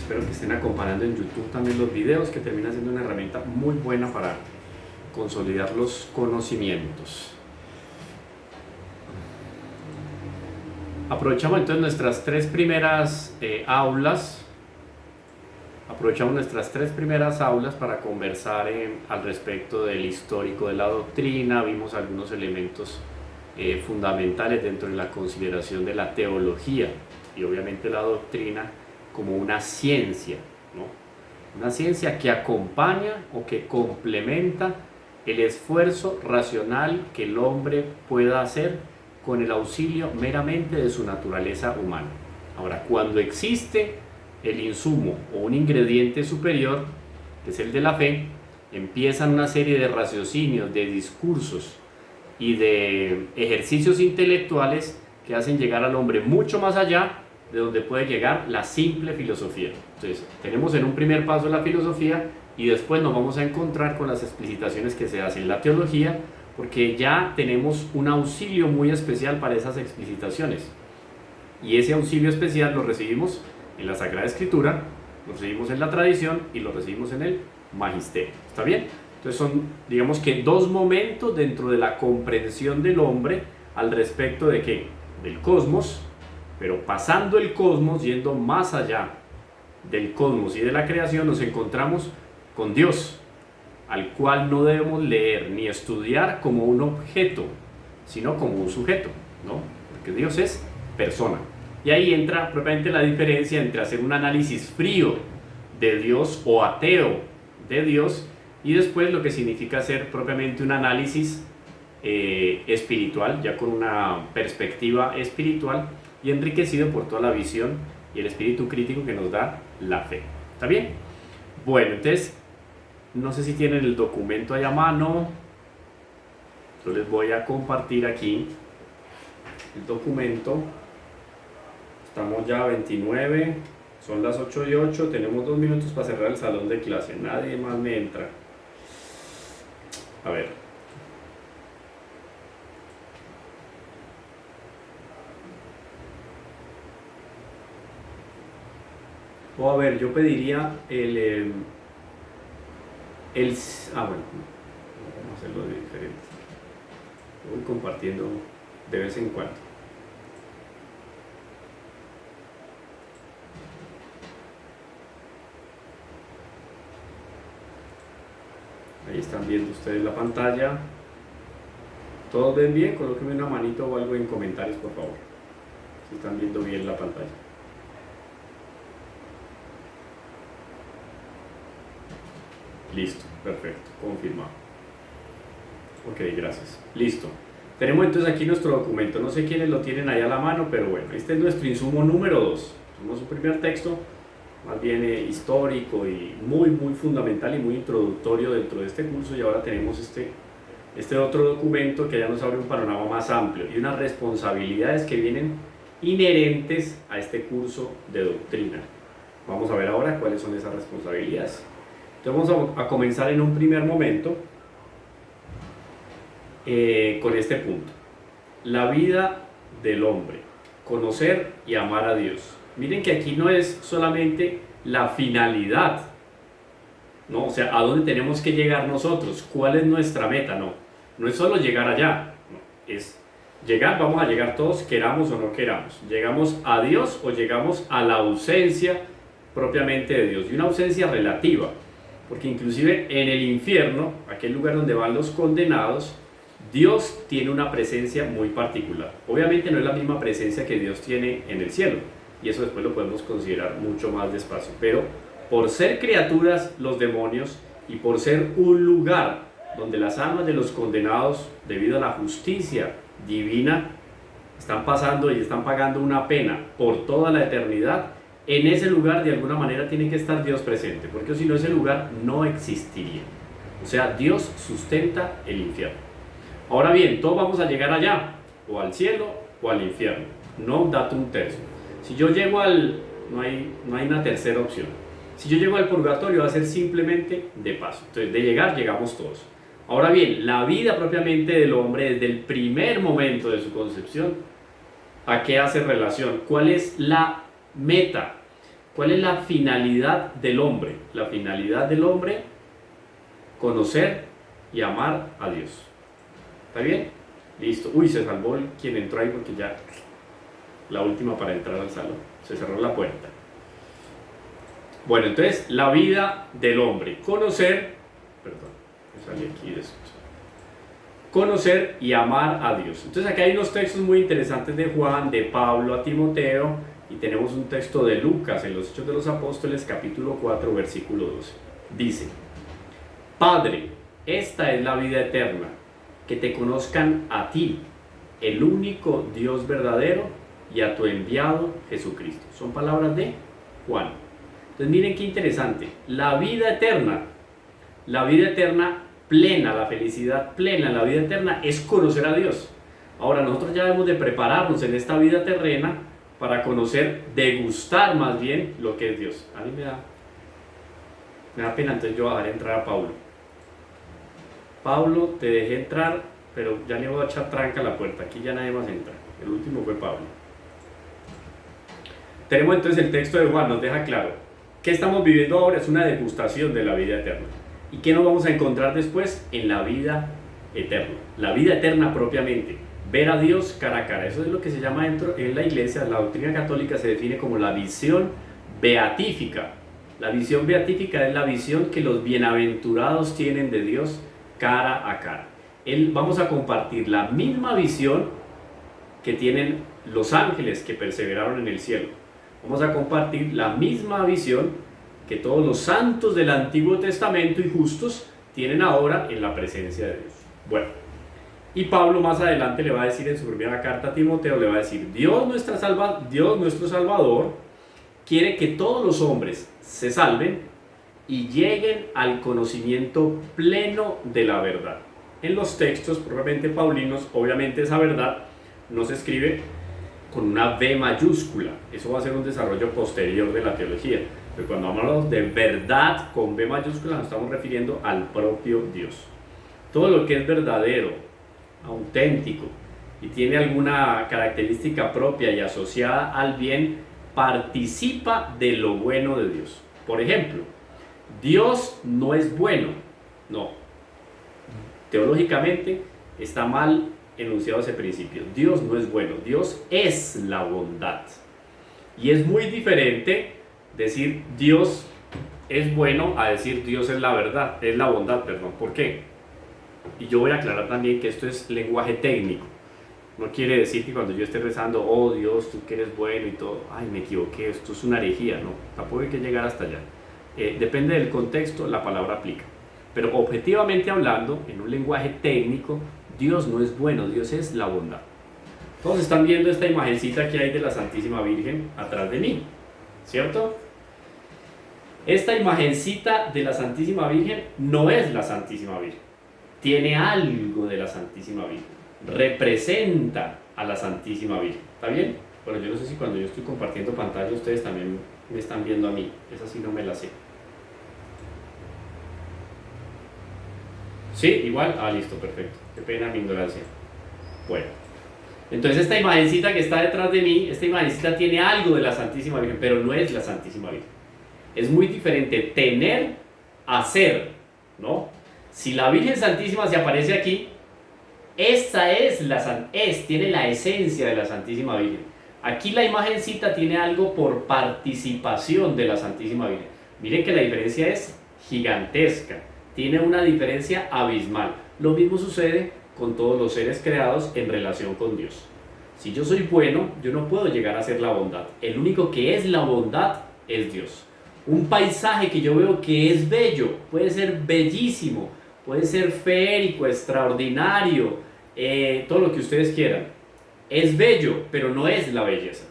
espero que estén acompañando en YouTube también los videos, que termina siendo una herramienta muy buena para consolidar los conocimientos. Aprovechamos entonces nuestras tres primeras aulas. Aprovechamos nuestras tres primeras aulas para conversar al respecto del histórico de la doctrina. Vimos algunos elementos fundamentales dentro de la consideración de la teología y obviamente la doctrina como una ciencia, ¿no? Una ciencia que acompaña o que complementa el esfuerzo racional que el hombre pueda hacer con el auxilio meramente de su naturaleza humana. Ahora, cuando existe el insumo o un ingrediente superior, que es el de la fe, empiezan una serie de raciocinios, de discursos y de ejercicios intelectuales que hacen llegar al hombre mucho más allá de donde puede llegar la simple filosofía. Entonces, tenemos en un primer paso la filosofía y después nos vamos a encontrar con las explicitaciones que se hacen en la teología, porque ya tenemos un auxilio muy especial para esas explicitaciones. Y ese auxilio especial lo recibimos en la Sagrada Escritura, lo recibimos en la tradición y lo recibimos en el magisterio. ¿Está bien? Entonces son, digamos que, dos momentos dentro de la comprensión del hombre al respecto de ¿qué? Del cosmos, pero pasando el cosmos, yendo más allá del cosmos y de la creación, nos encontramos con Dios, al cual no debemos leer ni estudiar como un objeto, sino como un sujeto, ¿no? Porque Dios es persona. Y ahí entra propiamente la diferencia entre hacer un análisis frío de Dios o ateo de Dios y después lo que significa hacer propiamente un análisis espiritual, ya con una perspectiva espiritual y enriquecido por toda la visión y el espíritu crítico que nos da la fe. ¿Está bien? Bueno, entonces, no sé si tienen el documento ahí a mano. Yo les voy a compartir aquí el documento. Estamos ya a 29, son las 8:08, tenemos 2 minutos para cerrar el salón de clase, nadie más me entra. A ver. O a ver, yo pediría bueno, vamos a hacerlo de diferente. Lo voy compartiendo de vez en cuando. Ahí están viendo ustedes la pantalla. ¿Todos ven bien? Colóquenme una manito o algo en comentarios, por favor, si están viendo bien la pantalla. Listo, perfecto, confirmado. Ok, gracias. Listo. Tenemos entonces aquí nuestro documento. No sé quiénes lo tienen ahí a la mano, pero bueno, este es nuestro insumo número 2. Somos un primer texto, más bien histórico y muy fundamental y muy introductorio dentro de este curso, y ahora tenemos este otro documento que ya nos abre un panorama más amplio y unas responsabilidades que vienen inherentes a este curso de doctrina. Vamos a ver ahora cuáles son esas responsabilidades. Entonces vamos a comenzar en un primer momento con este punto: la vida del hombre, conocer y amar a Dios. Miren que aquí no es solamente la finalidad, ¿no? O sea, ¿a dónde tenemos que llegar nosotros? ¿Cuál es nuestra meta? No es solo llegar allá, no, es llegar, vamos a llegar todos, queramos o no queramos. ¿Llegamos a Dios o llegamos a la ausencia propiamente de Dios? Y una ausencia relativa, porque inclusive en el infierno, aquel lugar donde van los condenados, Dios tiene una presencia muy particular. Obviamente no es la misma presencia que Dios tiene en el cielo, y eso después lo podemos considerar mucho más despacio, pero por ser criaturas los demonios y por ser un lugar donde las almas de los condenados, debido a la justicia divina, están pasando y están pagando una pena por toda la eternidad, en ese lugar de alguna manera tiene que estar Dios presente, porque si no, ese lugar no existiría. O sea, Dios sustenta el infierno. Ahora bien, todos vamos a llegar allá, o al cielo o al infierno, no datum tercio. Si yo llego no hay una tercera opción. Si yo llego al purgatorio va a ser simplemente de paso. Entonces, de llegar, llegamos todos. Ahora bien, la vida propiamente del hombre desde el primer momento de su concepción, ¿a qué hace relación? ¿Cuál es la meta? ¿Cuál es la finalidad del hombre? La finalidad del hombre, conocer y amar a Dios. ¿Está bien? Listo. Uy, se salvó quien entró ahí porque ya la última para entrar al salón. Se cerró la puerta. Bueno, entonces, la vida del hombre. Conocer, perdón, me salí aquí de esto. Conocer y amar a Dios. Entonces, aquí hay unos textos muy interesantes de Juan, de Pablo a Timoteo, y tenemos un texto de Lucas en los Hechos de los Apóstoles, capítulo 4, versículo 12. Dice: Padre, esta es la vida eterna, que te conozcan a ti, el único Dios verdadero, y a tu enviado Jesucristo. Son palabras de Juan. Entonces miren qué interesante. La vida eterna plena, la felicidad plena, la vida eterna es conocer a Dios. Ahora nosotros ya debemos de prepararnos en esta vida terrena para conocer, degustar más bien lo que es Dios. A mí me da pena, entonces yo voy a dejar entrar a Pablo. Pablo, te dejé entrar, pero ya le voy a echar tranca a la puerta. Aquí ya nadie más entra. El último fue Pablo. Tenemos entonces el texto de Juan, nos deja claro. ¿Qué estamos viviendo ahora? Es una degustación de la vida eterna. ¿Y qué nos vamos a encontrar después? En la vida eterna. La vida eterna propiamente. Ver a Dios cara a cara. Eso es lo que se llama dentro en la iglesia. La doctrina católica se define como la visión beatífica. La visión beatífica es la visión que los bienaventurados tienen de Dios cara a cara. Vamos a compartir la misma visión que tienen los ángeles que perseveraron en el cielo. Vamos a compartir la misma visión que todos los santos del Antiguo Testamento y justos tienen ahora en la presencia de Dios. Bueno, y Pablo más adelante le va a decir en su primera carta a Timoteo, le va a decir: Dios nuestro Salvador quiere que todos los hombres se salven y lleguen al conocimiento pleno de la verdad. En los textos propiamente paulinos, obviamente esa verdad no se escribe con una V mayúscula. Eso va a ser un desarrollo posterior de la teología. Pero cuando hablamos de verdad con V mayúscula, nos estamos refiriendo al propio Dios. Todo lo que es verdadero, auténtico y tiene alguna característica propia y asociada al bien, participa de lo bueno de Dios. Por ejemplo, Dios no es bueno. No. Teológicamente está mal enunciado ese principio. Dios no es bueno. Dios es la bondad. Y es muy diferente decir Dios es bueno a decir Dios es la verdad, es la bondad, perdón. ¿Por qué? Y yo voy a aclarar también que esto es lenguaje técnico. No quiere decir que cuando yo esté rezando, oh Dios, tú que eres bueno y todo, ay, me equivoqué, esto es una herejía. No, tampoco hay que llegar hasta allá. Depende del contexto, la palabra aplica. Pero objetivamente hablando, en un lenguaje técnico, Dios no es bueno, Dios es la bondad. Todos están viendo esta imagencita que hay de la Santísima Virgen atrás de mí, ¿cierto? Esta imagencita de la Santísima Virgen no es la Santísima Virgen. Tiene algo de la Santísima Virgen. Representa a la Santísima Virgen. ¿Está bien? Bueno, yo no sé si cuando yo estoy compartiendo pantalla ustedes también me están viendo a mí. Esa sí no me la sé. ¿Sí? ¿Igual? Ah, listo, perfecto. Qué pena mi ignorancia. Bueno. Entonces esta imagencita que está detrás de mí, esta imagencita tiene algo de la Santísima Virgen, pero no es la Santísima Virgen. Es muy diferente tener a ser, ¿no? Si la Virgen Santísima se aparece aquí, esta tiene la esencia de la Santísima Virgen. Aquí la imagencita tiene algo por participación de la Santísima Virgen. Miren que la diferencia es gigantesca, tiene una diferencia abismal. Lo mismo sucede con todos los seres creados en relación con Dios. Si yo soy bueno, yo no puedo llegar a ser la bondad. El único que es la bondad es Dios. Un paisaje que yo veo que es bello, puede ser bellísimo, puede ser feérico, extraordinario, todo lo que ustedes quieran. Es bello, pero no es la belleza.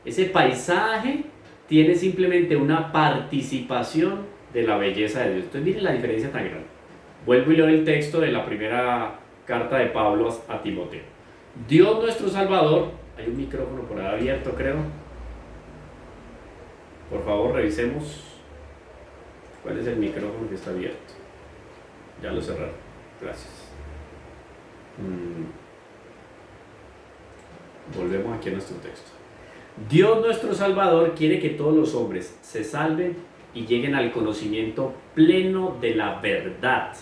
Ese paisaje tiene simplemente una participación de la belleza de Dios. Entonces miren la diferencia tan grande. Vuelvo y leo el texto de la primera carta de Pablo a Timoteo. Dios nuestro Salvador, hay un micrófono por ahí abierto, creo. Por favor, revisemos cuál es el micrófono que está abierto. Ya lo cerraron. Gracias. Volvemos aquí a nuestro texto. Dios nuestro Salvador quiere que todos los hombres se salven y lleguen al conocimiento pleno de la verdad.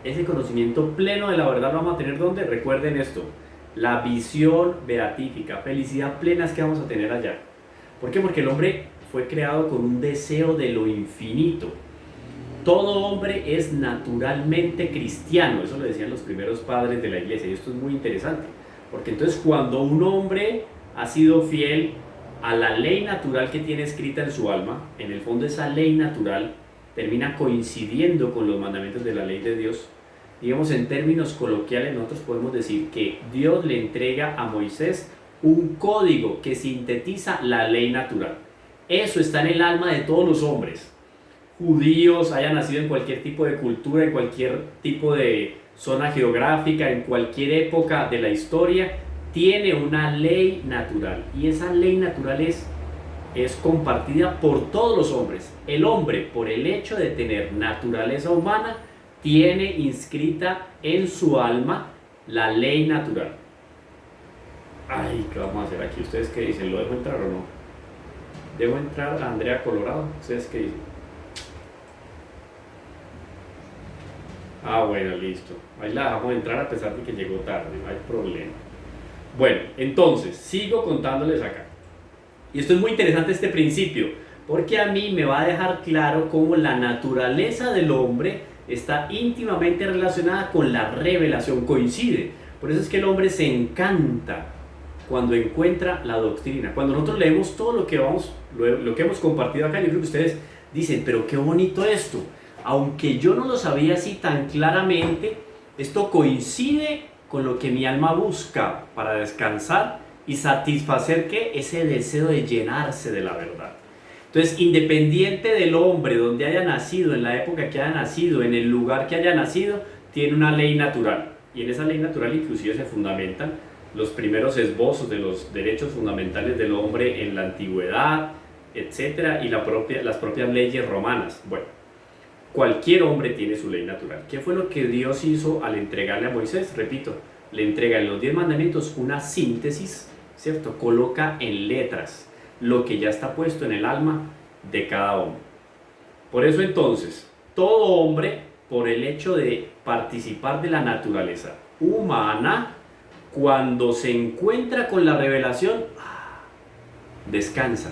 Ese conocimiento pleno de la verdad lo vamos a tener ¿dónde? Recuerden esto, la visión beatífica, felicidad plena es que vamos a tener allá. ¿Por qué? Porque el hombre fue creado con un deseo de lo infinito. Todo hombre es naturalmente cristiano, eso lo decían los primeros padres de la iglesia, y esto es muy interesante, porque entonces cuando un hombre ha sido fiel a la ley natural que tiene escrita en su alma, en el fondo esa ley natural termina coincidiendo con los mandamientos de la ley de Dios. Digamos, en términos coloquiales nosotros podemos decir que Dios le entrega a Moisés un código que sintetiza la ley natural. Eso está en el alma de todos los hombres, judíos, hayan nacido en cualquier tipo de cultura, en cualquier tipo de zona geográfica, en cualquier época de la historia, tiene una ley natural, y esa ley natural es compartida por todos los hombres. El hombre, por el hecho de tener naturaleza humana, tiene inscrita en su alma la ley natural. Ay, ¿qué vamos a hacer aquí? ¿Ustedes qué dicen? ¿Lo dejo entrar o no? ¿Dejo entrar a Andrea Colorado? ¿Ustedes qué dicen? Ah, bueno, listo. Ahí la dejamos entrar a pesar de que llegó tarde, no hay problema. Bueno, entonces, sigo contándoles acá. Y esto es muy interesante, este principio, porque a mí me va a dejar claro cómo la naturaleza del hombre está íntimamente relacionada con la revelación, coincide. Por eso es que el hombre se encanta cuando encuentra la doctrina. Cuando nosotros leemos todo lo que hemos compartido acá, yo creo que ustedes dicen, pero qué bonito esto. Aunque yo no lo sabía así tan claramente, esto coincide con lo que mi alma busca para descansar y satisfacer ¿qué? Ese deseo de llenarse de la verdad. Entonces, independiente del hombre, donde haya nacido, en la época que haya nacido, en el lugar que haya nacido, tiene una ley natural. Y en esa ley natural inclusive se fundamentan los primeros esbozos de los derechos fundamentales del hombre en la antigüedad, etcétera, y las propias leyes romanas. Bueno, cualquier hombre tiene su ley natural. ¿Qué fue lo que Dios hizo al entregarle a Moisés? Repito, le entrega en los 10 mandamientos una síntesis, ¿cierto? Coloca en letras lo que ya está puesto en el alma de cada hombre. Por eso entonces, todo hombre, por el hecho de participar de la naturaleza humana, cuando se encuentra con la revelación, descansa,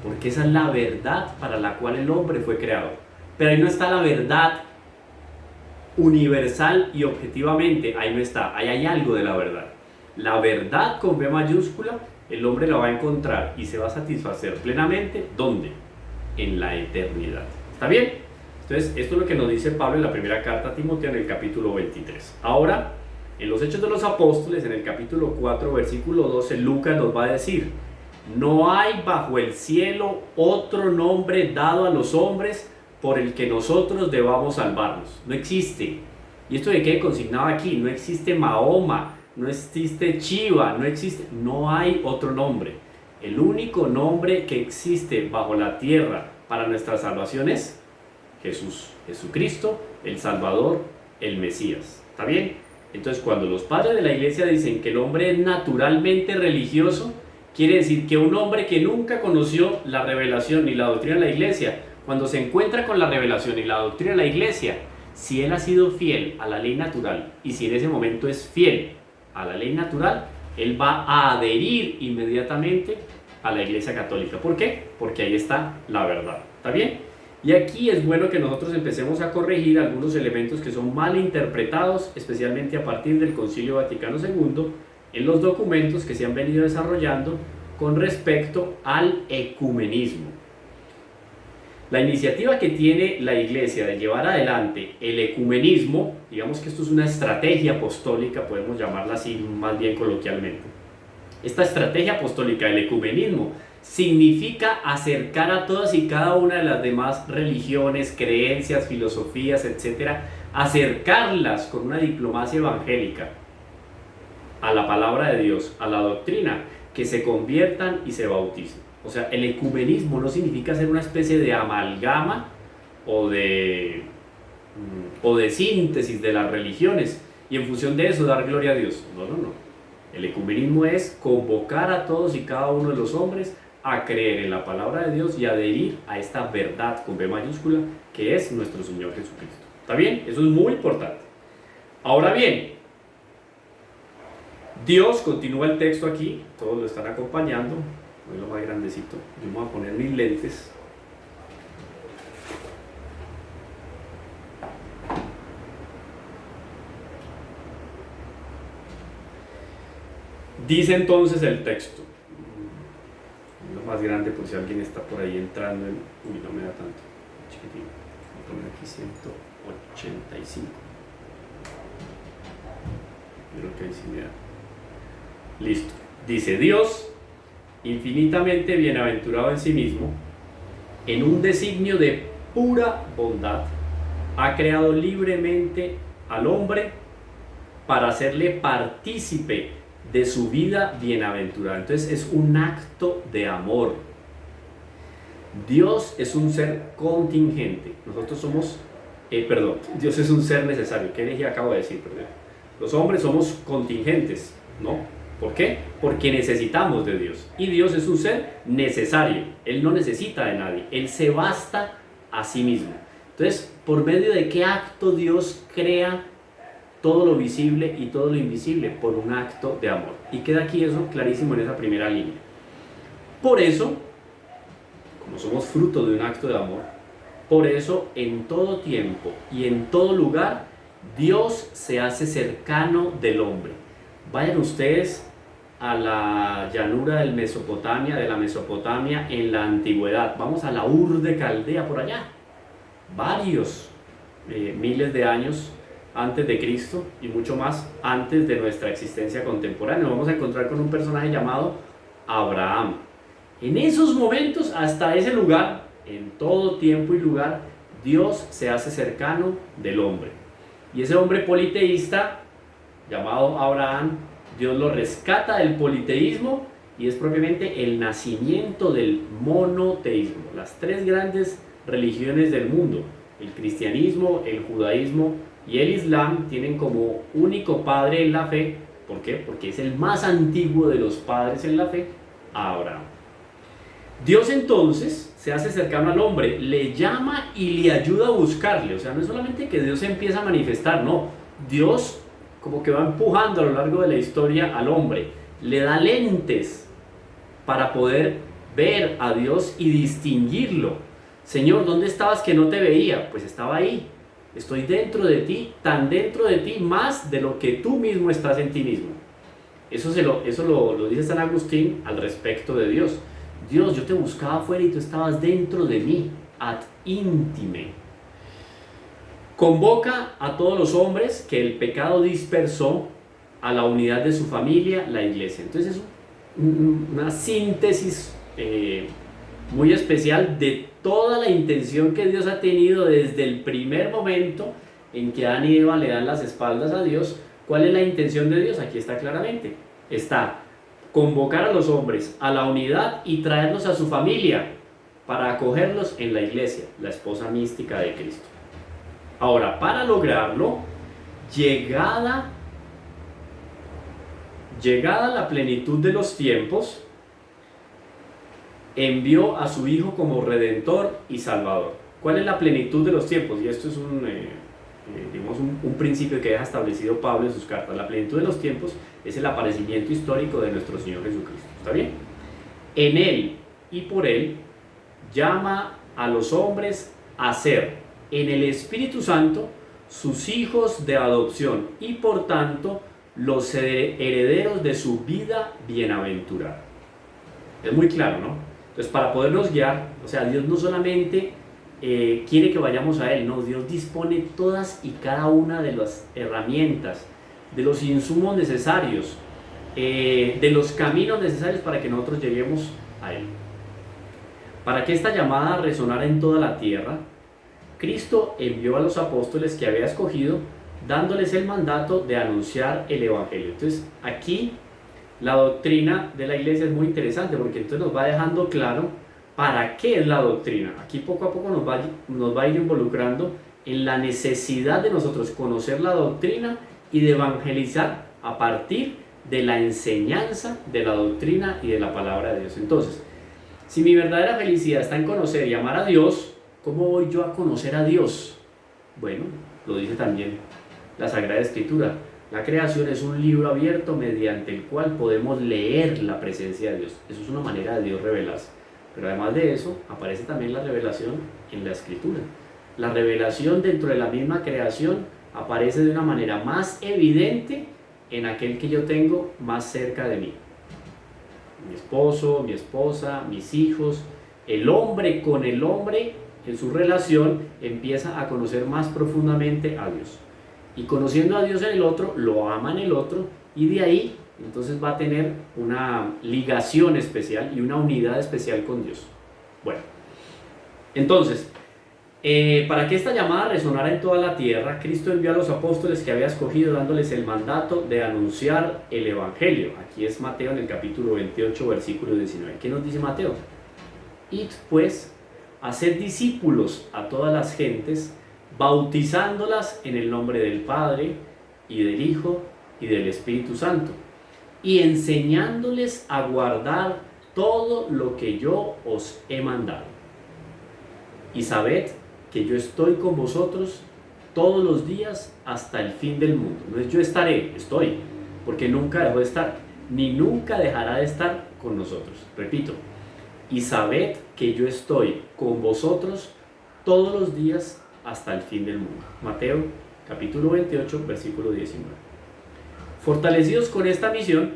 porque esa es la verdad para la cual el hombre fue creado. Pero ahí no está la verdad universal y objetivamente, ahí no está, ahí hay algo de la verdad. La verdad con B mayúscula, el hombre la va a encontrar y se va a satisfacer plenamente, ¿dónde? En la eternidad. ¿Está bien? Entonces, esto es lo que nos dice Pablo en la primera carta a Timoteo en el capítulo 23. Ahora, en los Hechos de los Apóstoles, en el capítulo 4, versículo 12, Lucas nos va a decir: no hay bajo el cielo otro nombre dado a los hombres por el que nosotros debamos salvarnos. No existe. Y esto de qué consignado aquí, no existe Mahoma, no existe Shiva, no hay otro nombre. El único nombre que existe bajo la tierra para nuestra salvación es Jesús, Jesucristo, el Salvador, el Mesías. ¿Está bien? Entonces, cuando los padres de la iglesia dicen que el hombre es naturalmente religioso, quiere decir que un hombre que nunca conoció la revelación ni la doctrina de la iglesia, cuando se encuentra con la revelación y la doctrina de la iglesia, si él ha sido fiel a la ley natural y si en ese momento es fiel a la ley natural, él va a adherir inmediatamente a la iglesia católica. ¿Por qué? Porque ahí está la verdad. ¿Está bien? Y aquí es bueno que nosotros empecemos a corregir algunos elementos que son mal interpretados, especialmente a partir del Concilio Vaticano II, en los documentos que se han venido desarrollando con respecto al ecumenismo. La iniciativa que tiene la Iglesia de llevar adelante el ecumenismo, digamos que esto es una estrategia apostólica, podemos llamarla así más bien coloquialmente. Esta estrategia apostólica del ecumenismo significa acercar a todas y cada una de las demás religiones, creencias, filosofías, etcétera, acercarlas con una diplomacia evangélica a la palabra de Dios, a la doctrina, que se conviertan y se bauticen. O sea, el ecumenismo no significa ser una especie de amalgama o de síntesis de las religiones y en función de eso dar gloria a Dios. No, no, no. El ecumenismo es convocar a todos y cada uno de los hombres a creer en la palabra de Dios y adherir a esta verdad con B mayúscula que es nuestro Señor Jesucristo. ¿Está bien? Eso es muy importante. Ahora bien, Dios, continúa el texto aquí, todos lo están acompañando, voy lo más grandecito, yo me voy a poner mis lentes. Dice entonces el texto, lo más grande por si alguien está por ahí entrando en... Uy, no me da tanto, chiquitín, voy a poner aquí 185. Creo que ahí sí me da. Listo. Dice, Dios, infinitamente bienaventurado en sí mismo, en un designio de pura bondad, ha creado libremente al hombre para hacerle partícipe de su vida bienaventurada. Entonces es un acto de amor. Dios es un ser contingente. Nosotros somos, Dios es un ser necesario. ¿Qué dije? Acabo de decir, perdón. Los hombres somos contingentes, ¿no? ¿Por qué? Porque necesitamos de Dios. Y Dios es un ser necesario. Él no necesita de nadie. Él se basta a sí mismo. Entonces, ¿por medio de qué acto Dios crea todo lo visible y todo lo invisible? Por un acto de amor. Y queda aquí eso clarísimo en esa primera línea. Por eso, como somos fruto de un acto de amor, por eso en todo tiempo y en todo lugar, Dios se hace cercano del hombre. Vayan ustedes a la llanura de la Mesopotamia en la antigüedad. Vamos a la Ur de Caldea por allá. Varios miles de años antes de Cristo y mucho más antes de nuestra existencia contemporánea. Nos vamos a encontrar con un personaje llamado Abraham. En esos momentos, hasta ese lugar, en todo tiempo y lugar, Dios se hace cercano del hombre. Y ese hombre politeísta, llamado Abraham, Dios lo rescata del politeísmo y es propiamente el nacimiento del monoteísmo. Las tres grandes religiones del mundo, el cristianismo, el judaísmo y el islam, tienen como único padre en la fe. ¿Por qué? Porque es el más antiguo de los padres en la fe, Abraham. Dios entonces se hace cercano al hombre, le llama y le ayuda a buscarle. O sea, no es solamente que Dios se empieza a manifestar, no. Dios como que va empujando a lo largo de la historia al hombre, le da lentes para poder ver a Dios y distinguirlo. Señor, ¿dónde estabas que no te veía? Pues estaba ahí. Estoy dentro de ti, tan dentro de ti, más de lo que tú mismo estás en ti mismo. Eso lo dice San Agustín al respecto de Dios. Dios, yo te buscaba afuera y tú estabas dentro de mí, ad intime. Convoca a todos los hombres que el pecado dispersó a la unidad de su familia, la iglesia. Entonces es una síntesis muy especial de toda la intención que Dios ha tenido desde el primer momento en que Adán y Eva le dan las espaldas a Dios. ¿Cuál es la intención de Dios? Aquí está claramente. Está convocar a los hombres a la unidad y traerlos a su familia para acogerlos en la iglesia, la esposa mística de Cristo. Ahora, para lograrlo, llegada la plenitud de los tiempos, envió a su Hijo como Redentor y Salvador. ¿Cuál es la plenitud de los tiempos? Y esto es un principio que deja establecido Pablo en sus cartas. La plenitud de los tiempos es el aparecimiento histórico de nuestro Señor Jesucristo. ¿Está bien? En Él y por Él llama a los hombres a ser en el Espíritu Santo sus hijos de adopción y por tanto los herederos de su vida bienaventurada. Es muy claro, ¿no? Entonces, para podernos guiar, o sea, Dios no solamente quiere que vayamos a Él, no, Dios dispone todas y cada una de las herramientas, de los insumos necesarios, de los caminos necesarios para que nosotros lleguemos a Él. Para que esta llamada resonara en toda la tierra, Cristo envió a los apóstoles que había escogido, dándoles el mandato de anunciar el Evangelio. Entonces, aquí la doctrina de la iglesia es muy interesante porque entonces nos va dejando claro para qué es la doctrina. Aquí poco a poco nos va a ir involucrando en la necesidad de nosotros conocer la doctrina y de evangelizar a partir de la enseñanza, de la doctrina y de la palabra de Dios. Entonces, si mi verdadera felicidad está en conocer y amar a Dios, ¿cómo voy yo a conocer a Dios? Bueno, lo dice también la Sagrada Escritura. La creación es un libro abierto mediante el cual podemos leer la presencia de Dios. Eso es una manera de Dios revelarse. Pero además de eso, aparece también la revelación en la Escritura. La revelación dentro de la misma creación aparece de una manera más evidente en aquel que yo tengo más cerca de mí. Mi esposo, mi esposa, mis hijos, el hombre con el hombre en su relación empieza a conocer más profundamente a Dios. Y conociendo a Dios en el otro, lo ama en el otro, y de ahí entonces va a tener una ligación especial y una unidad especial con Dios. Bueno, entonces, para que esta llamada resonara en toda la tierra, Cristo envió a los apóstoles que había escogido, dándoles el mandato de anunciar el Evangelio. Aquí es Mateo en el capítulo 28, versículo 19. ¿Qué nos dice Mateo? Id pues, haced discípulos a todas las gentes, bautizándolas en el nombre del Padre, y del Hijo, y del Espíritu Santo, y enseñándoles a guardar todo lo que yo os he mandado. Y sabed que yo estoy con vosotros todos los días hasta el fin del mundo. No es yo estaré, estoy, porque nunca dejó de estar, ni nunca dejará de estar con nosotros. Repito, y sabed que yo estoy con vosotros todos los días hasta el fin del mundo. Mateo capítulo 28, versículo 19. Fortalecidos con esta misión,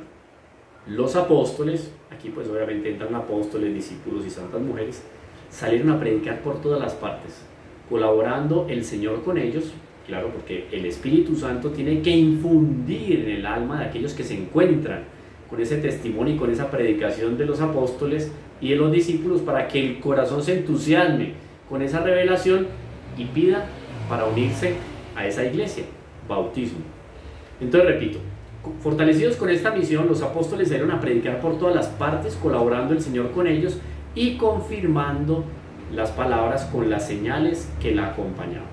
los apóstoles, aquí pues obviamente entran apóstoles, discípulos y santas mujeres, salieron a predicar por todas las partes, colaborando el Señor con ellos, claro, porque el Espíritu Santo tiene que infundir en el alma de aquellos que se encuentran con ese testimonio y con esa predicación de los apóstoles y de los discípulos, para que el corazón se entusiasme con esa revelación y pida para unirse a esa iglesia, bautismo. Entonces repito, fortalecidos con esta misión, los apóstoles salieron a predicar por todas las partes, colaborando el Señor con ellos y confirmando las palabras con las señales que la acompañaban.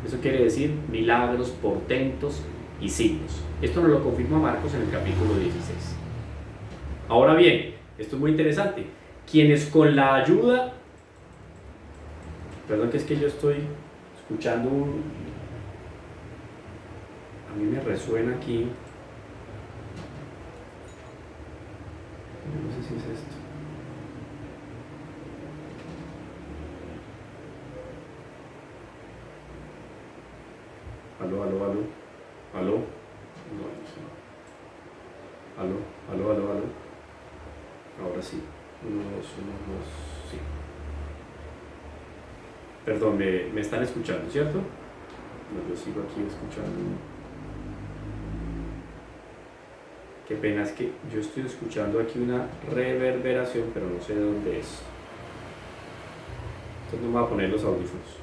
Eso quiere decir milagros, portentos y signos. Esto nos lo confirma Marcos en el capítulo 16. Ahora bien, esto es muy interesante. Quienes con la ayuda... Perdón, que es que yo estoy escuchando a mí me resuena aquí. No sé si es esto. Aló, aló, aló. Aló. No, no sé. Aló, aló, aló, aló. Ahora sí. 1, 2, 1, 2, sí. Perdón, me están escuchando, ¿cierto? No, yo sigo aquí escuchando. Qué pena, es que yo estoy escuchando aquí una reverberación, pero no sé de dónde es. Entonces no me voy a poner los audífonos.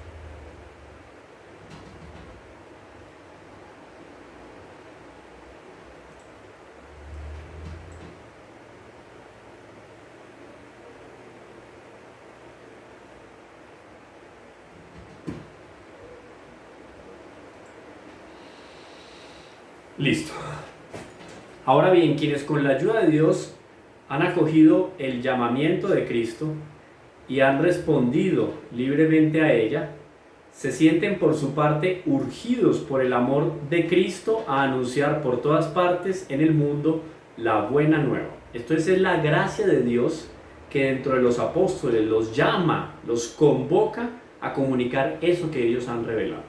Listo. Ahora bien, quienes con la ayuda de Dios han acogido el llamamiento de Cristo y han respondido libremente a ella, se sienten por su parte urgidos por el amor de Cristo a anunciar por todas partes en el mundo la buena nueva. Esto es la gracia de Dios que dentro de los apóstoles los llama, los convoca a comunicar eso que ellos han revelado.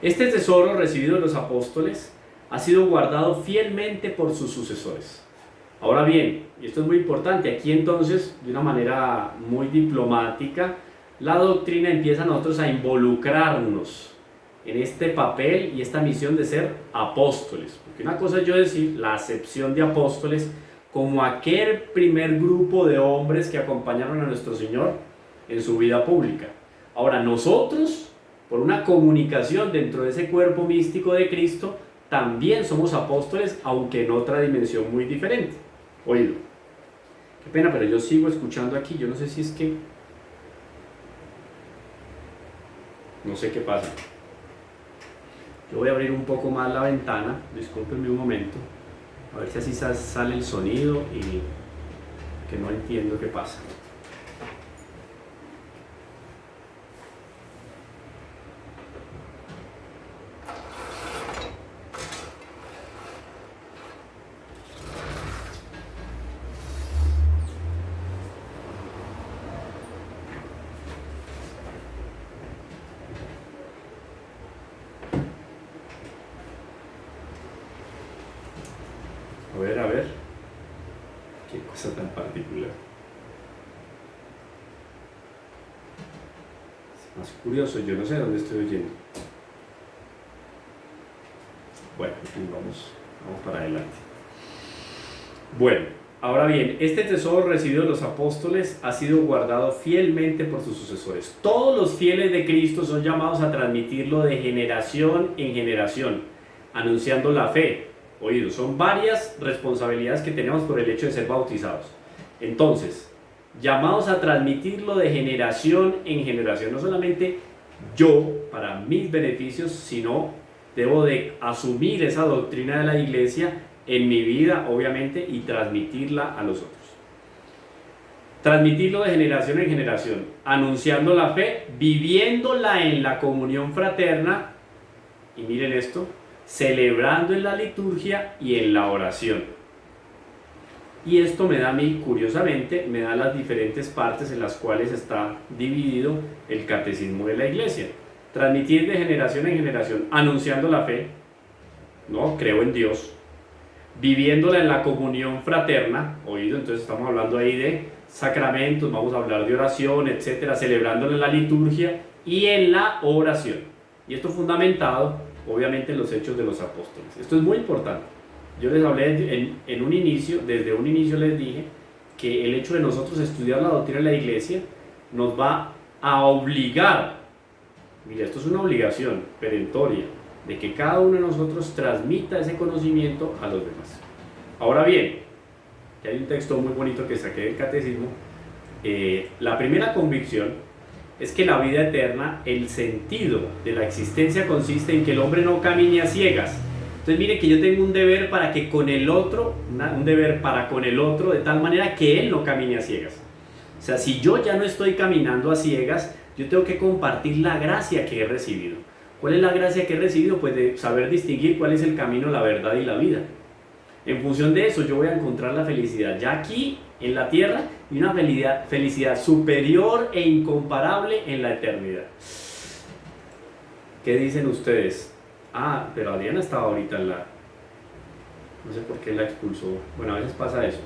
Este tesoro recibido de los apóstoles ha sido guardado fielmente por sus sucesores. Ahora bien, y esto es muy importante, aquí entonces, de una manera muy diplomática, la doctrina empieza a nosotros a involucrarnos en este papel y esta misión de ser apóstoles. Porque una cosa es yo decir la acepción de apóstoles como aquel primer grupo de hombres que acompañaron a nuestro Señor en su vida pública. Ahora nosotros, por una comunicación dentro de ese cuerpo místico de Cristo, también somos apóstoles, aunque en otra dimensión muy diferente. Oído. Qué pena, pero yo sigo escuchando aquí. Yo no sé si es que... No sé qué pasa. Yo voy a abrir un poco más la ventana. Discúlpenme un momento. A ver si así sale el sonido y que no entiendo qué pasa. A ver, qué cosa tan particular. Es más curioso, yo no sé dónde estoy oyendo. Bueno, vamos para adelante. Bueno, ahora bien, este tesoro recibido de los apóstoles ha sido guardado fielmente por sus sucesores. Todos los fieles de Cristo son llamados a transmitirlo de generación en generación, anunciando la fe. Oídos, son varias responsabilidades que tenemos por el hecho de ser bautizados. Entonces, llamados a transmitirlo de generación en generación. No solamente yo, para mis beneficios, sino debo de asumir esa doctrina de la iglesia en mi vida, obviamente, y transmitirla a los otros. Transmitirlo de generación en generación, anunciando la fe, viviéndola en la comunión fraterna, y miren esto, celebrando en la liturgia y en la oración. Y esto me da a mí, curiosamente, me da las diferentes partes en las cuales está dividido el catecismo de la iglesia. Transmitir de generación en generación, anunciando la fe, ¿no? Creo en Dios, viviéndola en la comunión fraterna, oído, entonces estamos hablando ahí de sacramentos, vamos a hablar de oración, etcétera, celebrándolo en la liturgia y en la oración. Y esto fundamentado, obviamente, en los hechos de los apóstoles. Esto es muy importante. Yo les hablé en un inicio, desde un inicio les dije que el hecho de nosotros estudiar la doctrina de la iglesia nos va a obligar, mira, esto es una obligación perentoria, de que cada uno de nosotros transmita ese conocimiento a los demás. Ahora bien, que hay un texto muy bonito que saqué del catecismo, la primera convicción es que la vida eterna, el sentido de la existencia consiste en que el hombre no camine a ciegas. Entonces mire que yo tengo un deber para que con el otro, un deber para con el otro, de tal manera que él no camine a ciegas. O sea, si yo ya no estoy caminando a ciegas, yo tengo que compartir la gracia que he recibido. ¿Cuál es la gracia que he recibido? Pues de saber distinguir cuál es el camino, la verdad y la vida. En función de eso yo voy a encontrar la felicidad ya aquí en la tierra y una felicidad superior e incomparable en la eternidad. ¿Qué dicen ustedes? Ah, pero Adriana estaba ahorita en la... No sé por qué la expulsó. Bueno, a veces pasa eso.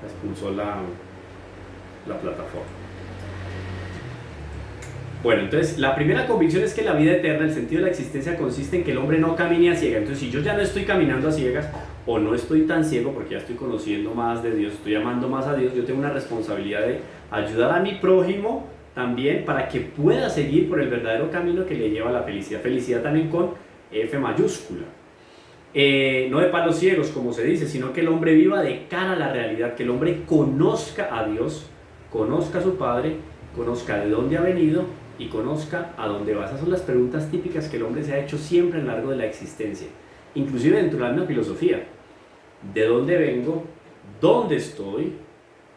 La expulsó la plataforma. Bueno, entonces la primera convicción es que la vida eterna, el sentido de la existencia consiste en que el hombre no camine a ciegas. Entonces si yo ya no estoy caminando a ciegas o no estoy tan ciego porque ya estoy conociendo más de Dios, estoy amando más a Dios, yo tengo una responsabilidad de ayudar a mi prójimo también para que pueda seguir por el verdadero camino que le lleva a la felicidad. Felicidad también con F mayúscula. No de palos ciegos, como se dice, sino que el hombre viva de cara a la realidad, que el hombre conozca a Dios, conozca a su Padre, conozca de dónde ha venido y conozca a dónde va. Esas son las preguntas típicas que el hombre se ha hecho siempre a lo largo de la existencia, inclusive dentro de la misma filosofía. ¿De dónde vengo? ¿Dónde estoy?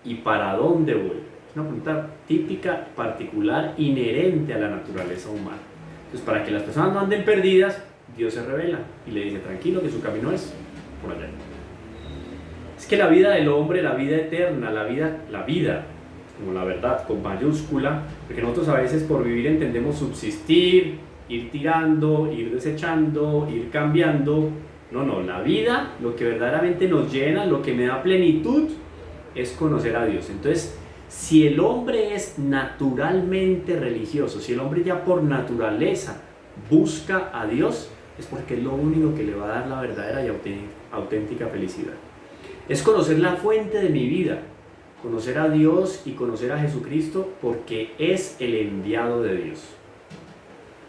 ¿Y para dónde voy? Es una pregunta típica, particular, inherente a la naturaleza humana. Entonces, para que las personas no anden perdidas, Dios se revela y le dice, tranquilo, que su camino es por allá. Es que la vida del hombre, la vida eterna, la vida, como la verdad, con mayúscula, porque nosotros a veces por vivir entendemos subsistir, ir tirando, ir desechando, ir cambiando. No, la vida, lo que verdaderamente nos llena, lo que me da plenitud, es conocer a Dios. Entonces, si el hombre es naturalmente religioso, si el hombre ya por naturaleza busca a Dios, es porque es lo único que le va a dar la verdadera y auténtica felicidad. Es conocer la fuente de mi vida, conocer a Dios y conocer a Jesucristo, porque es el enviado de Dios.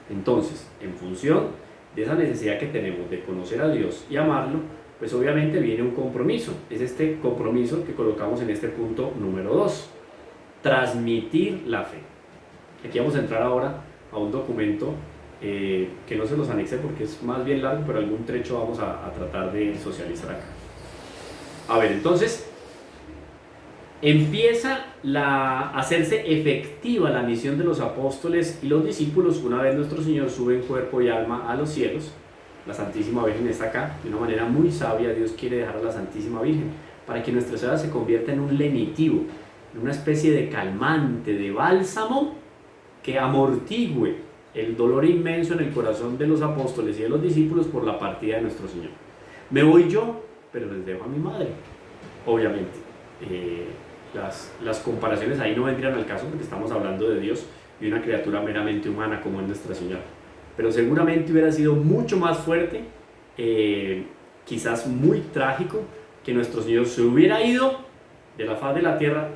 Entonces, en función de esa necesidad que tenemos de conocer a Dios y amarlo, pues obviamente viene un compromiso. Es este compromiso que colocamos en este punto número 2. Transmitir la fe. Aquí vamos a entrar ahora a un documento que no se los anexé porque es más bien largo, pero algún trecho vamos a tratar de socializar acá. A ver, entonces, empieza a hacerse efectiva la misión de los apóstoles y los discípulos una vez nuestro Señor sube en cuerpo y alma a los cielos. La Santísima Virgen está acá. De una manera muy sabia, Dios quiere dejar a la Santísima Virgen para que nuestra vida se convierta en un lenitivo, en una especie de calmante, de bálsamo que amortigüe el dolor inmenso en el corazón de los apóstoles y de los discípulos por la partida de nuestro Señor. Me voy yo, pero les dejo a mi madre. Obviamente, las comparaciones ahí no vendrían al caso porque estamos hablando de Dios y una criatura meramente humana como es Nuestra Señora. Pero seguramente hubiera sido mucho más fuerte, quizás muy trágico, que nuestro Señor se hubiera ido de la faz de la tierra,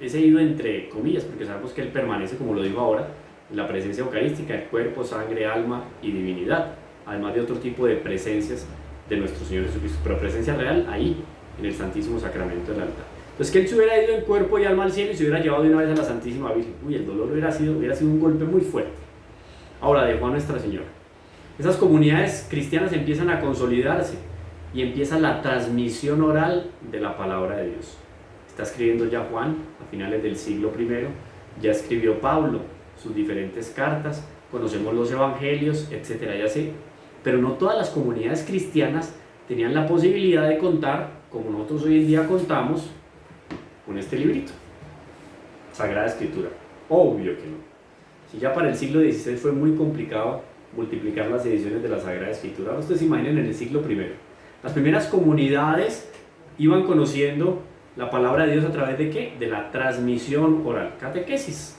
ese ido entre comillas, porque sabemos que Él permanece, como lo digo ahora, en la presencia eucarística, el cuerpo, sangre, alma y divinidad, además de otro tipo de presencias de nuestro Señor Jesucristo, pero presencia real ahí, en el Santísimo Sacramento del altar. Entonces que Él se hubiera ido en cuerpo y alma al cielo y se hubiera llevado de una vez a la Santísima Virgen. Uy, el dolor hubiera sido un golpe muy fuerte. Ahora dejó a Nuestra Señora. Esas comunidades cristianas empiezan a consolidarse y empieza la transmisión oral de la palabra de Dios. Está escribiendo ya Juan a finales del siglo I, ya escribió Pablo sus diferentes cartas, conocemos los evangelios, etcétera, ya sé, pero no todas las comunidades cristianas tenían la posibilidad de contar, como nosotros hoy en día contamos, con este librito, Sagrada Escritura. Obvio que no. Si ya para el siglo XVI fue muy complicado multiplicar las ediciones de la Sagrada Escritura, ahora ustedes se imaginen en el siglo I. Las primeras comunidades iban conociendo la palabra de Dios a través de ¿qué? De la transmisión oral, catequesis.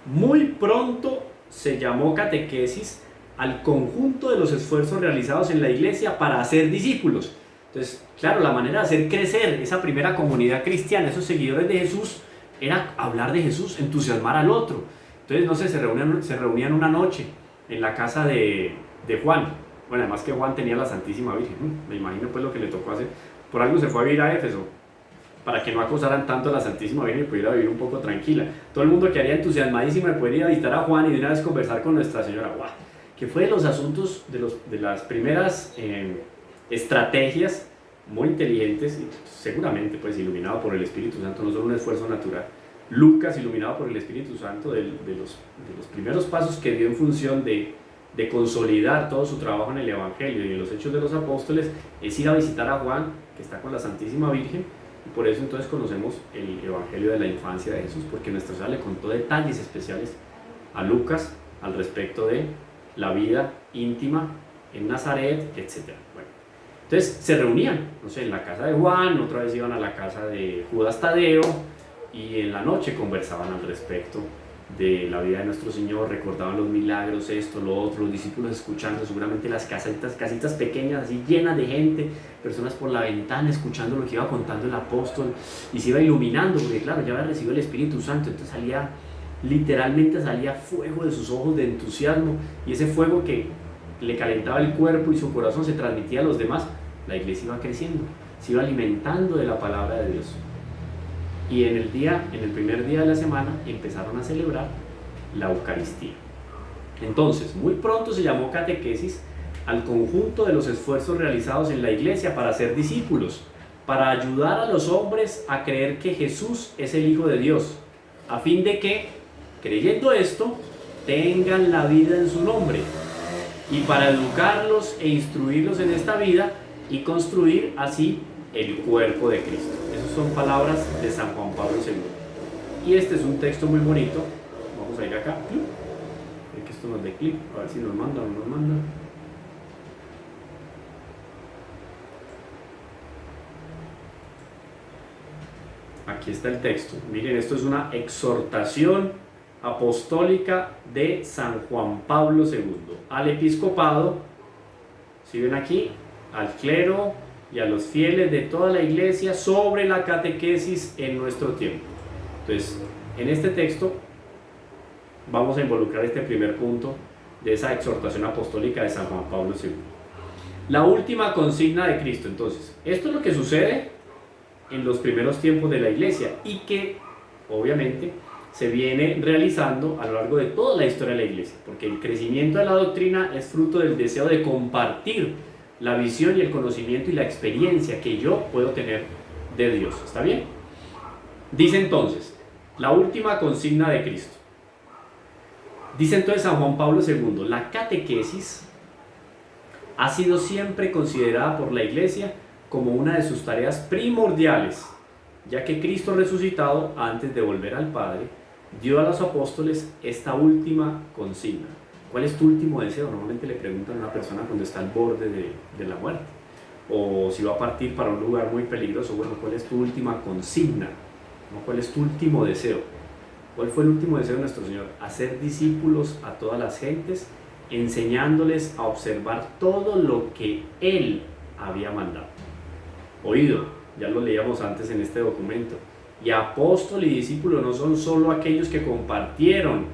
Muy pronto se llamó catequesis al conjunto de los esfuerzos realizados en la iglesia para hacer discípulos. Entonces, claro, la manera de hacer crecer esa primera comunidad cristiana, esos seguidores de Jesús, era hablar de Jesús, entusiasmar al otro. Entonces, no sé, se reunían una noche en la casa de Juan. Bueno, además que Juan tenía la Santísima Virgen. Me imagino pues lo que le tocó hacer. Por algo se fue a vivir a Éfeso, para que no acosaran tanto a la Santísima Virgen y pudiera vivir un poco tranquila. Todo el mundo quedaría entusiasmadísimo de poder ir a visitar a Juan y de una vez conversar con Nuestra Señora. ¡Wow! Que fue de los asuntos, de las primeras estrategias muy inteligentes, y seguramente pues iluminado por el Espíritu Santo, no solo un esfuerzo natural. Lucas, iluminado por el Espíritu Santo, de los primeros pasos que dio en función de consolidar todo su trabajo en el Evangelio y en los Hechos de los Apóstoles, es ir a visitar a Juan, que está con la Santísima Virgen, y por eso entonces conocemos el Evangelio de la infancia de Jesús, porque Nuestra Señora le contó detalles especiales a Lucas al respecto de la vida íntima en Nazaret, etc. Bueno, entonces se reunían, no sé, en la casa de Juan, otra vez iban a la casa de Judas Tadeo, y en la noche conversaban al respecto de la vida de nuestro Señor, recordaban los milagros, esto, lo otro, los discípulos escuchando, seguramente las casitas pequeñas, así llenas de gente, personas por la ventana escuchando lo que iba contando el apóstol, y se iba iluminando, porque claro, ya había recibido el Espíritu Santo, entonces literalmente salía fuego de sus ojos de entusiasmo, y ese fuego que le calentaba el cuerpo y su corazón se transmitía a los demás. La iglesia iba creciendo, se iba alimentando de la palabra de Dios. Y en el primer día de la semana empezaron a celebrar la Eucaristía. Entonces, muy pronto se llamó catequesis al conjunto de los esfuerzos realizados en la iglesia para ser discípulos, para ayudar a los hombres a creer que Jesús es el Hijo de Dios, a fin de que, creyendo esto, tengan la vida en su nombre, y para educarlos e instruirlos en esta vida y construir así el cuerpo de Cristo. Esas son palabras de San Juan Pablo II. Y este es un texto muy bonito. Vamos a ir acá. Que esto nos dé clic, a ver si nos manda o no nos manda. Aquí está el texto. Miren, esto es una exhortación apostólica de San Juan Pablo II al episcopado, si ven aquí, al clero y a los fieles de toda la iglesia sobre la catequesis en nuestro tiempo. Entonces, en este texto vamos a involucrar este primer punto de esa exhortación apostólica de San Juan Pablo II. La última consigna de Cristo. Entonces, esto es lo que sucede en los primeros tiempos de la iglesia y que, obviamente, se viene realizando a lo largo de toda la historia de la iglesia, porque el crecimiento de la doctrina es fruto del deseo de compartir la visión y el conocimiento y la experiencia que yo puedo tener de Dios. ¿Está bien? Dice entonces, la última consigna de Cristo. Dice entonces San Juan Pablo II, la catequesis ha sido siempre considerada por la iglesia como una de sus tareas primordiales, ya que Cristo resucitado, antes de volver al Padre, dio a los apóstoles esta última consigna. ¿Cuál es tu último deseo? Normalmente le preguntan a una persona cuando está al borde de la muerte, o si va a partir para un lugar muy peligroso. Bueno, ¿cuál es tu última consigna? ¿No? ¿Cuál es tu último deseo? ¿Cuál fue el último deseo de nuestro Señor? Hacer discípulos a todas las gentes, enseñándoles a observar todo lo que Él había mandado. Oído, ya lo leíamos antes en este documento. Y apóstol y discípulo no son solo aquellos que compartieron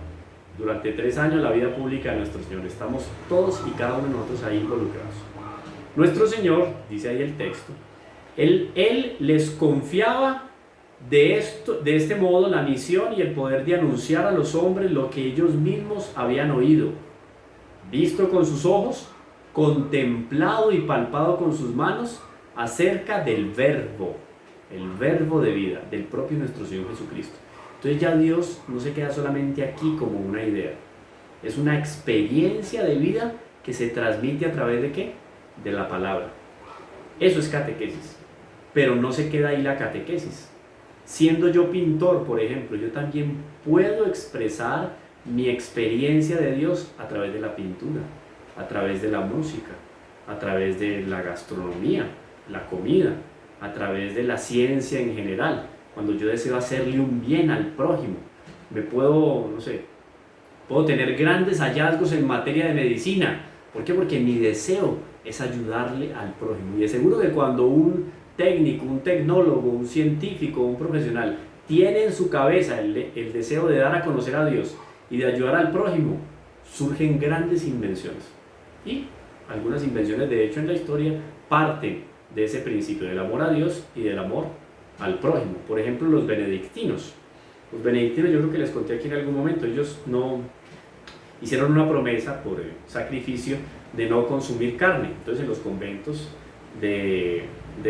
durante 3 años la vida pública de nuestro Señor. Estamos todos y cada uno de nosotros ahí involucrados. Nuestro Señor, dice ahí el texto, Él les confiaba de este modo la misión y el poder de anunciar a los hombres lo que ellos mismos habían oído, visto con sus ojos, contemplado y palpado con sus manos, acerca del verbo, el verbo de vida, del propio nuestro Señor Jesucristo. Entonces ya Dios no se queda solamente aquí como una idea, es una experiencia de vida que se transmite a través de ¿qué? De la palabra. Eso es catequesis, pero no se queda ahí la catequesis. Siendo yo pintor, por ejemplo, yo también puedo expresar mi experiencia de Dios a través de la pintura, a través de la música, a través de la gastronomía, la comida, a través de la ciencia en general. Cuando yo deseo hacerle un bien al prójimo, puedo tener grandes hallazgos en materia de medicina. ¿Por qué? Porque mi deseo es ayudarle al prójimo. Y de seguro que cuando un técnico, un tecnólogo, un científico, un profesional tiene en su cabeza el deseo de dar a conocer a Dios y de ayudar al prójimo, surgen grandes invenciones. Y algunas invenciones, de hecho, en la historia parten de ese principio del amor a Dios y del amor al prójimo. Por ejemplo, los benedictinos. Los benedictinos, yo creo que les conté aquí en algún momento, ellos no hicieron una promesa por sacrificio de no consumir carne. Entonces, en los conventos de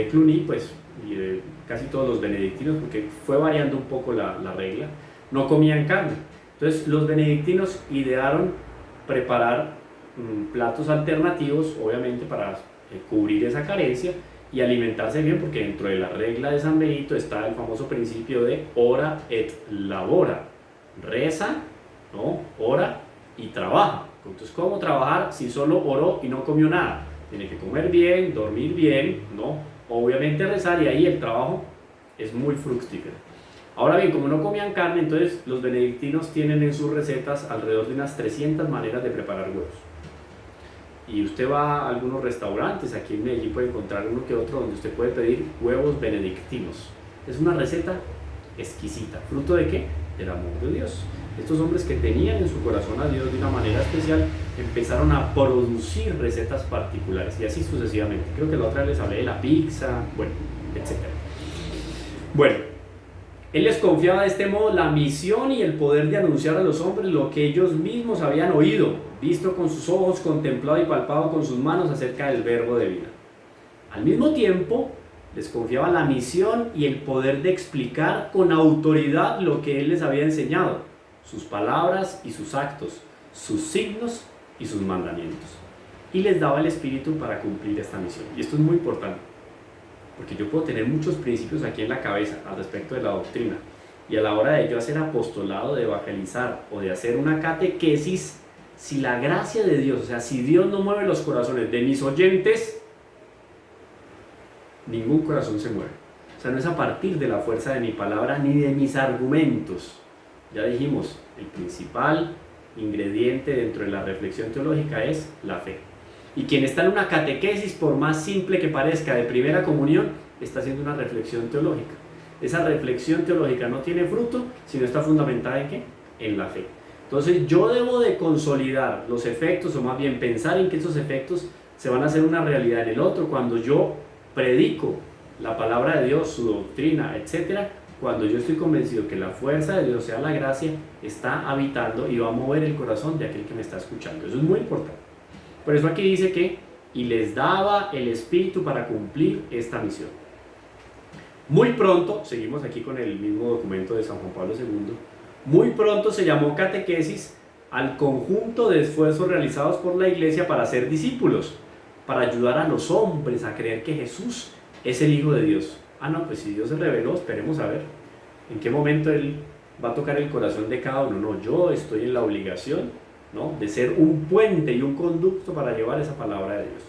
Cluny, pues, y de casi todos los benedictinos, porque fue variando un poco la regla, no comían carne. Entonces, los benedictinos idearon preparar platos alternativos, obviamente para cubrir esa carencia y alimentarse bien, porque dentro de la regla de San Benito está el famoso principio de ora et labora. Reza, ¿no? Ora y trabaja. Entonces, ¿cómo trabajar si solo oró y no comió nada? Tiene que comer bien, dormir bien, ¿no? Obviamente rezar, y ahí el trabajo es muy fructífero. Ahora bien, como no comían carne, entonces los benedictinos tienen en sus recetas alrededor de unas 300 maneras de preparar huevos. Y usted va a algunos restaurantes, aquí en Medellín puede encontrar uno que otro donde usted puede pedir huevos benedictinos. Es una receta exquisita. ¿Fruto de qué? Del amor de Dios. Estos hombres que tenían en su corazón a Dios de una manera especial empezaron a producir recetas particulares y así sucesivamente. Creo que la otra vez les hablé de la pizza, bueno, etc. Bueno, Él les confiaba de este modo la misión y el poder de anunciar a los hombres lo que ellos mismos habían oído, visto con sus ojos, contemplado y palpado con sus manos acerca del verbo de vida. Al mismo tiempo, les confiaba la misión y el poder de explicar con autoridad lo que Él les había enseñado, sus palabras y sus actos, sus signos y sus mandamientos. Y les daba el Espíritu para cumplir esta misión. Y esto es muy importante, porque yo puedo tener muchos principios aquí en la cabeza al respecto de la doctrina, y a la hora de yo hacer apostolado, de evangelizar o de hacer una catequesis, si la gracia de Dios, o sea, si Dios no mueve los corazones de mis oyentes, ningún corazón se mueve. O sea, no es a partir de la fuerza de mi palabra ni de mis argumentos. Ya dijimos, el principal ingrediente dentro de la reflexión teológica es la fe. Y quien está en una catequesis, por más simple que parezca, de primera comunión, está haciendo una reflexión teológica. Esa reflexión teológica no tiene fruto si no está fundamentada ¿en qué? En la fe. Entonces yo debo de consolidar los efectos, o más bien pensar en que esos efectos se van a hacer una realidad en el otro, cuando yo predico la palabra de Dios, su doctrina, etc., cuando yo estoy convencido que la fuerza de Dios, sea la gracia, está habitando y va a mover el corazón de aquel que me está escuchando. Eso es muy importante. Por eso aquí dice que, y les daba el Espíritu para cumplir esta misión. Muy pronto, seguimos aquí con el mismo documento de San Juan Pablo II, muy pronto se llamó catequesis al conjunto de esfuerzos realizados por la Iglesia para ser discípulos, para ayudar a los hombres a creer que Jesús es el Hijo de Dios. No, pues si Dios se reveló, esperemos a ver en qué momento Él va a tocar el corazón de cada uno. No, yo estoy en la obligación, ¿no?, de ser un puente y un conducto para llevar esa palabra de Dios.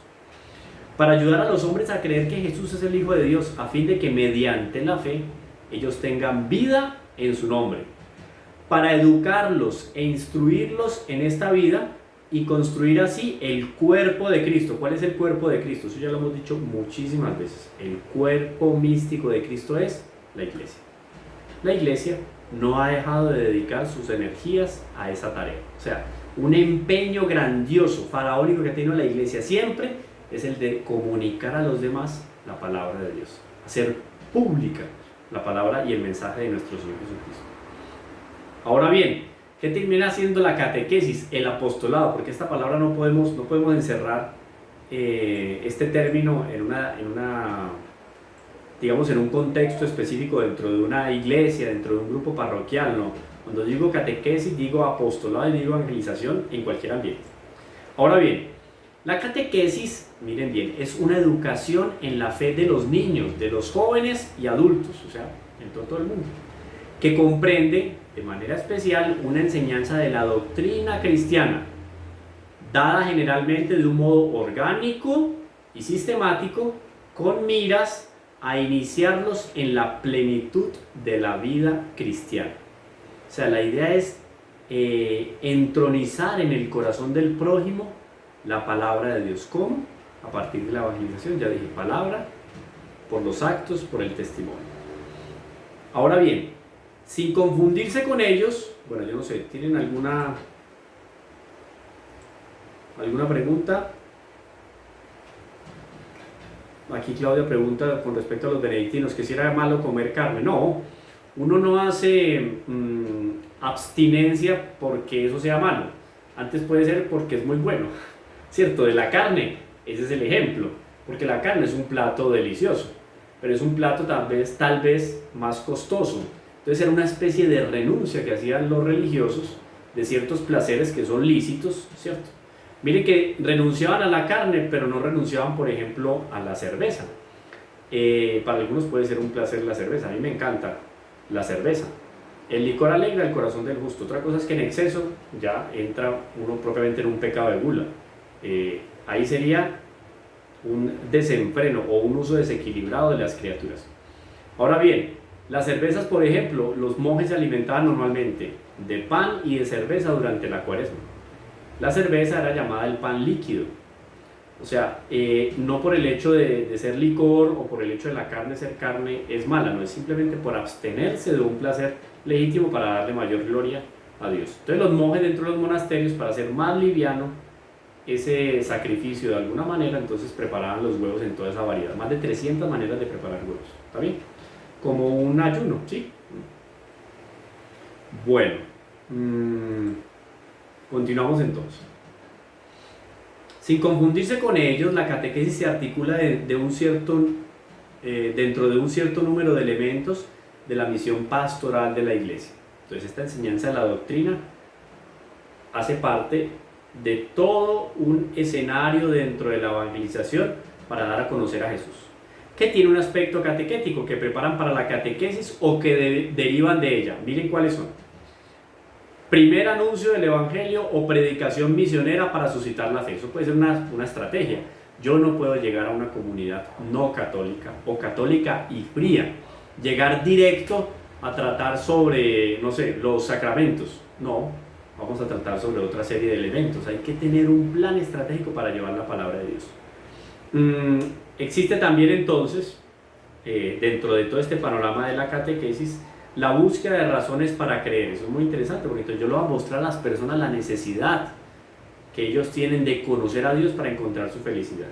Para ayudar a los hombres a creer que Jesús es el Hijo de Dios, a fin de que mediante la fe ellos tengan vida en su nombre. Para educarlos e instruirlos en esta vida y construir así el cuerpo de Cristo. ¿Cuál es el cuerpo de Cristo? Eso ya lo hemos dicho muchísimas veces. El cuerpo místico de Cristo es la Iglesia. La Iglesia no ha dejado de dedicar sus energías a esa tarea. O sea, un empeño grandioso, faraónico que ha tenido la Iglesia siempre es el de comunicar a los demás la palabra de Dios, hacer pública la palabra y el mensaje de nuestro Señor Jesucristo. Ahora bien, ¿qué termina siendo la catequesis? El apostolado, porque esta palabra no podemos encerrar este término digamos, en un contexto específico dentro de una iglesia, dentro de un grupo parroquial, no. Cuando digo catequesis, digo apostolado y digo evangelización en cualquier ambiente. Ahora bien, la catequesis, miren bien, es una educación en la fe de los niños, de los jóvenes y adultos, o sea, en todo el mundo, que comprende de manera especial una enseñanza de la doctrina cristiana, dada generalmente de un modo orgánico y sistemático, con miras a iniciarlos en la plenitud de la vida cristiana. O sea, la idea es entronizar en el corazón del prójimo la palabra de Dios. ¿Cómo? A partir de la evangelización, ya dije, palabra, por los actos, por el testimonio. Ahora bien, sin confundirse con ellos, bueno, yo no sé, ¿tienen alguna pregunta? Aquí Claudia pregunta con respecto a los benedictinos, que si era malo comer carne. No, uno no hace abstinencia porque eso sea malo. Antes puede ser porque es muy bueno, ¿cierto? De la carne, ese es el ejemplo, porque la carne es un plato delicioso, pero es un plato tal vez más costoso. Entonces era una especie de renuncia que hacían los religiosos de ciertos placeres que son lícitos, ¿cierto? Miren que renunciaban a la carne, pero no renunciaban, por ejemplo, a la cerveza. Para algunos puede ser un placer la cerveza, a mí me encanta la cerveza. El licor alegra el corazón del justo. Otra cosa es que en exceso ya entra uno propiamente en un pecado de gula. Ahí sería un desenfreno o un uso desequilibrado de las criaturas. Ahora bien, las cervezas, por ejemplo, los monjes se alimentaban normalmente de pan y de cerveza durante la Cuaresma. La cerveza era llamada el pan líquido, o sea, no por el hecho de ser licor o por el hecho de la carne ser carne es mala, no, es simplemente por abstenerse de un placer legítimo para darle mayor gloria a Dios. Entonces los monjes dentro de los monasterios, para hacer más liviano ese sacrificio de alguna manera, entonces preparaban los huevos en toda esa variedad, más de 300 maneras de preparar huevos, ¿está bien? Como un ayuno, ¿sí? Bueno, continuamos entonces. Sin confundirse con ellos, la catequesis se articula dentro de un cierto número de elementos de la misión pastoral de la Iglesia. Entonces esta enseñanza de la doctrina hace parte de todo un escenario dentro de la evangelización para dar a conocer a Jesús, que tiene un aspecto catequético, que preparan para la catequesis o que derivan de ella. Miren cuáles son. Primer anuncio del Evangelio o predicación misionera para suscitar la fe. Eso puede ser una estrategia. Yo no puedo llegar a una comunidad no católica o católica y fría, llegar directo a tratar sobre, no sé, los sacramentos. No, vamos a tratar sobre otra serie de elementos. Hay que tener un plan estratégico para llevar la palabra de Dios. Existe también entonces, dentro de todo este panorama de la catequesis, la búsqueda de razones para creer. Eso es muy interesante, porque entonces yo le voy a mostrar a las personas la necesidad que ellos tienen de conocer a Dios para encontrar su felicidad.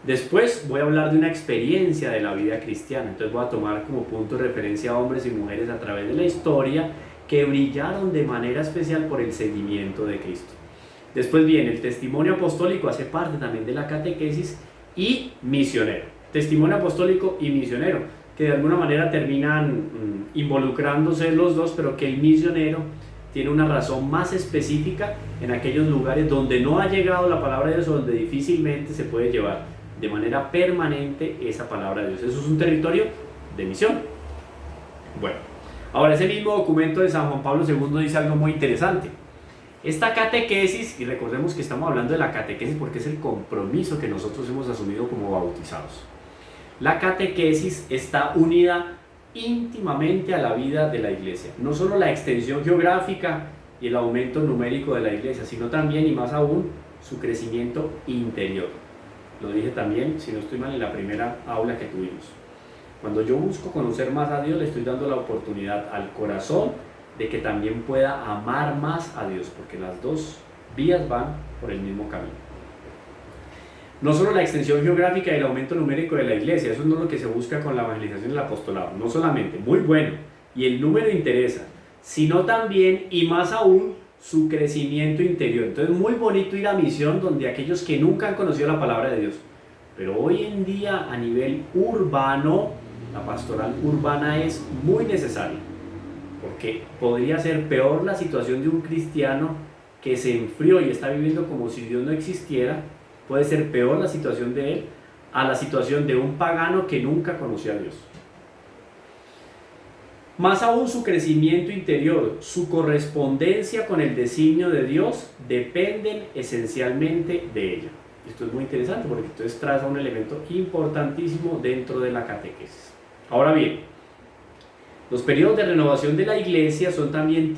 Después voy a hablar de una experiencia de la vida cristiana, entonces voy a tomar como punto de referencia a hombres y mujeres a través de la historia que brillaron de manera especial por el seguimiento de Cristo. Después viene el testimonio apostólico, hace parte también de la catequesis, y misionero. Testimonio apostólico y misionero, que de alguna manera terminan involucrándose los dos, pero que el misionero tiene una razón más específica en aquellos lugares donde no ha llegado la palabra de Dios o donde difícilmente se puede llevar de manera permanente esa palabra de Dios. Eso es un territorio de misión. Bueno, ahora ese mismo documento de San Juan Pablo II dice algo muy interesante. Esta catequesis, y recordemos que estamos hablando de la catequesis porque es el compromiso que nosotros hemos asumido como bautizados. La catequesis está unida íntimamente a la vida de la iglesia. No solo la extensión geográfica y el aumento numérico de la iglesia, sino también y más aún su crecimiento interior. Lo dije también, si no estoy mal, en la primera aula que tuvimos. Cuando yo busco conocer más a Dios, le estoy dando la oportunidad al corazón de que también pueda amar más a Dios, porque las dos vías van por el mismo camino. No solo la extensión geográfica y el aumento numérico de la iglesia, eso no es lo que se busca con la evangelización del apostolado, no solamente, muy bueno, y el número interesa, sino también y más aún su crecimiento interior. Entonces muy bonito ir a misión donde aquellos que nunca han conocido la palabra de Dios, pero hoy en día a nivel urbano, la pastoral urbana es muy necesaria, porque podría ser peor la situación de un cristiano que se enfrió y está viviendo como si Dios no existiera. Puede ser peor la situación de él a la situación de un pagano que nunca conoció a Dios. Más aún su crecimiento interior, su correspondencia con el designio de Dios dependen esencialmente de ella. Esto es muy interesante porque entonces traza un elemento importantísimo dentro de la catequesis. Ahora bien, los periodos de renovación de la iglesia son también